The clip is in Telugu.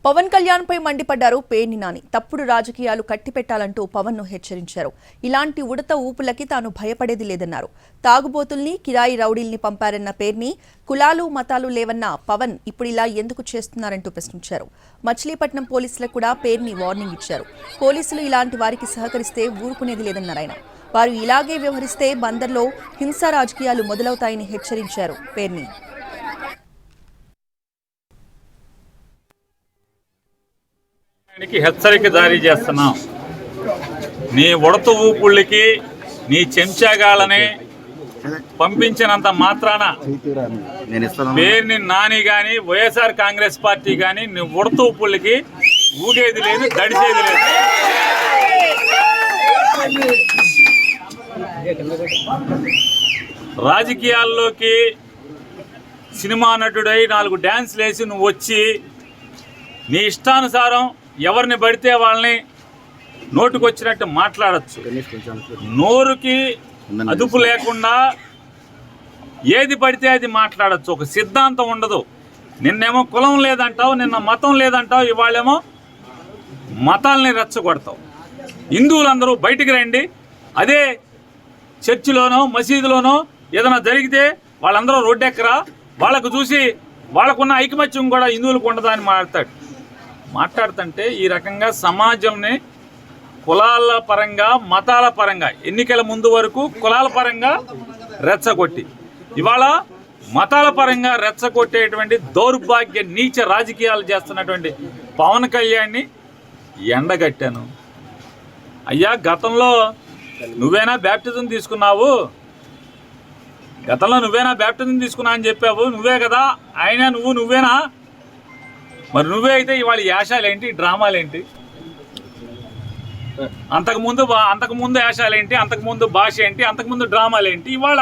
పవన్ కళ్యాణ్ పై మండిపడ్డారు పేర్ని నాని. తప్పుడు రాజకీయాలు కట్టిపెట్టాలంటూ పవన్ ను హెచ్చరించారు. ఇలాంటి ఉడత ఊపులకి తాను భయపడేది లేదన్నారు. తాగుబోతుల్ని, కిరాయి రౌడీల్ని పంపారన్న పేర్ని, కులాలు మతాలు లేవన్న పవన్ ఇప్పుడు ఇలా ఎందుకు చేస్తున్నారంటూ ప్రశ్నించారు. మచిలీపట్నం పోలీసులకు కూడా పేర్ని వార్నింగ్ ఇచ్చారు. పోలీసులు ఇలాంటి వారికి సహకరిస్తే ఊరుకునేది లేదన్నారు ఆయన. వారు ఇలాగే వ్యవహరిస్తే బందర్లో హింసా రాజకీయాలు మొదలవుతాయని హెచ్చరించారు పేర్ని. హెచ్చరిక జారీ చేస్తున్నాం. నీ ఉడత ఊపుళ్ళకి, నీ చెంచాగాళ్ళని పంపించినంత మాత్రాన పేర్ని నాని కానీ వైఎస్ఆర్ కాంగ్రెస్ పార్టీ కానీ నీ ఉడత ఊపుళ్ళకి ఊగేది లేదు, దడిచేది లేదు. రాజకీయాల్లోకి సినిమా నటుడై 4 డ్యాన్స్లు వేసి నువ్వు వచ్చి నీ ఇష్టానుసారం ఎవరిని పడితే వాళ్ళని నోటుకొచ్చినట్టు మాట్లాడచ్చు. నోరుకి అదుపు లేకుండా ఏది పడితే అది మాట్లాడచ్చు. ఒక సిద్ధాంతం ఉండదు. నిన్నేమో కులం లేదంటావు, నిన్న మతం లేదంటావు, ఇవాళేమో మతాలని రెచ్చగొడతావు. హిందువులందరూ బయటికి రండి, అదే చర్చిలోనో మసీదులోనో ఏదైనా జరిగితే వాళ్ళందరూ రోడ్డెక్కరా, వాళ్ళకు చూసి వాళ్ళకున్న ఐకమత్యం కూడా హిందువులకు ఉండదా అని మాట్లాడుతుంటే ఈ రకంగా సమాజంని కులాల పరంగా, మతాల పరంగా, ఎన్నికల ముందు వరకు కులాల పరంగా రెచ్చగొట్టి ఇవాళ మతాల పరంగా రెచ్చగొట్టేటువంటి దౌర్భాగ్య నీచ రాజకీయాలు చేస్తున్నటువంటి పవన్ కళ్యాణ్ని ఎండగట్టాను. అయ్యా, గతంలో నువ్వేనా బ్యాప్టిజం తీసుకున్నావు? గతంలో నువ్వేనా బ్యాప్టిజం తీసుకున్నా అని చెప్పావు. నువ్వే కదా ఆయన, నువ్వేనా? మరి నువ్వే అయితే ఇవాళ యాషాలేంటి, డ్రామాలేంటి? అంతకుముందు యాషాలేంటి, అంతకుముందు భాష ఏంటి, అంతకుముందు డ్రామాలేంటి? ఇవాళ